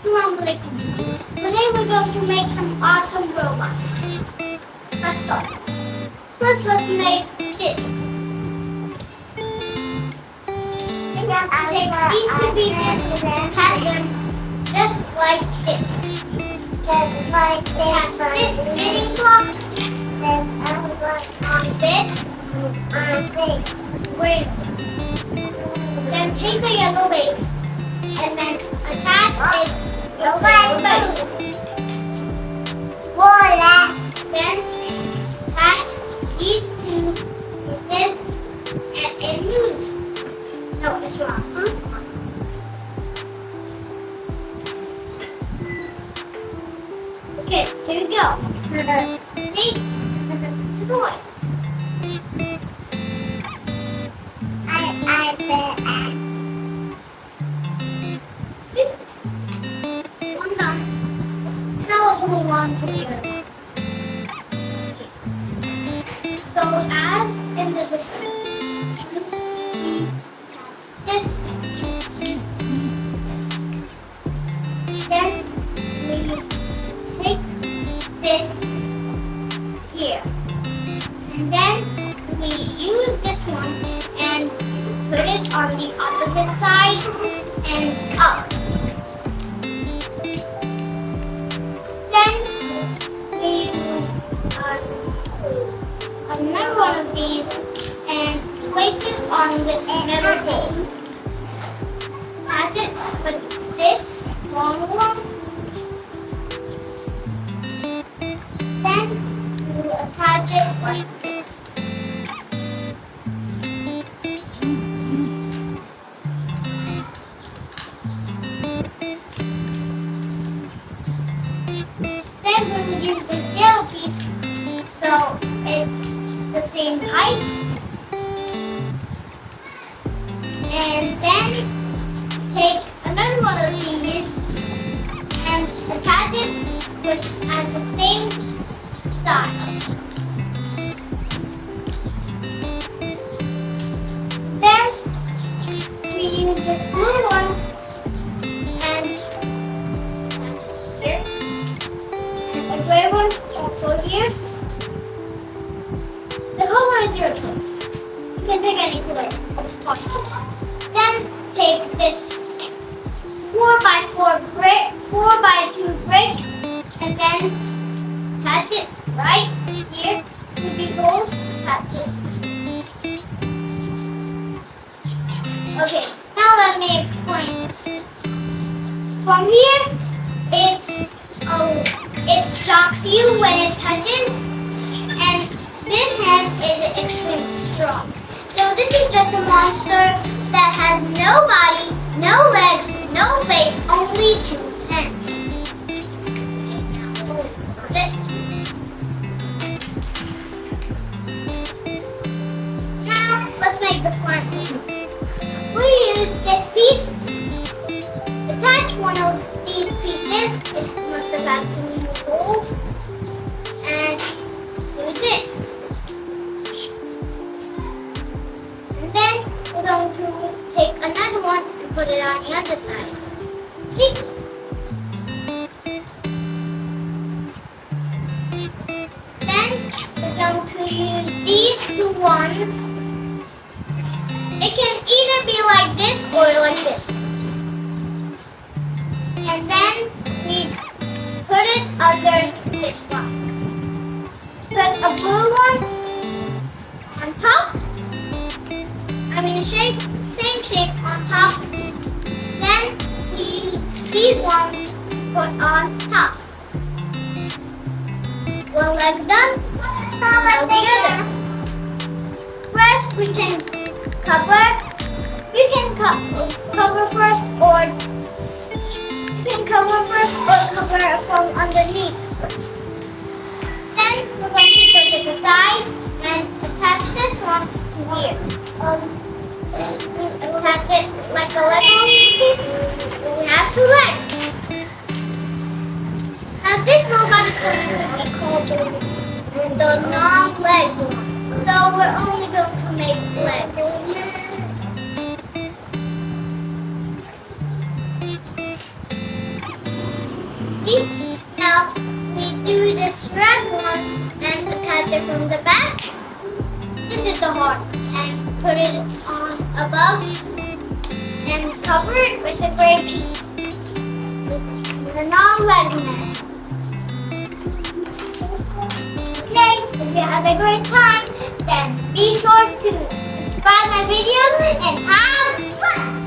Assalamualaikum. Today we're going to make some awesome robots. Let's start. First, let's make this. We have to take these two pieces and attach them just like this. Attach this spinning block on this ring. Then take the yellow base and then attach it with the yellow base. Then attach these two pieces and it moves. No, it's wrong. Okay, here we go. See? Boy. See? One done. Now let's move on to the other one. So as in the descriptions, we attach this. Then we take this here. And then we use this one and put it on the opposite side and up. Then we use another one of these and place it on this metal hole. Attach it with this long one. Then we attach it like this. Then we will use this yellow piece so it's the same height. And then take another one of these and attach it with at the same style. Then we use this blue one and attach it here. And a gray one also here. The color is your choice. You can pick any color. Then take this 4x4 brick, 4x2 brick, and then attach it right here through these holes. Attach it. Okay, now let me explain this. From here, it shocks you when it touches, and this hand is extremely strong. So this is just a monster that has no body, no legs, no face, only two hands. Now let's make the front. We use this piece. Attach one of these pieces. It must have had two holes. And do this. And then we're going to take another one and put it on the other side. See? Then we're going to use these two ones. It can either be like this or like this. And then we put it under this block. Put a blue one on top. Same shape on top. Then we use these ones put on top. One leg done. Now the other. First we can cover. You can cover first or cover from underneath first. Then we're going to put this aside and attach this one to here. Attach it like a Lego piece. We have two legs. Now this robot is going to be called the non-leg one. So we're only going to make legs. See? Now we do this red one and attach it from the back. This is the heart. And put it on above and cover it with a gray piece. The non-leg man. Okay, if you had a great time, then be sure to subscribe my videos and have fun!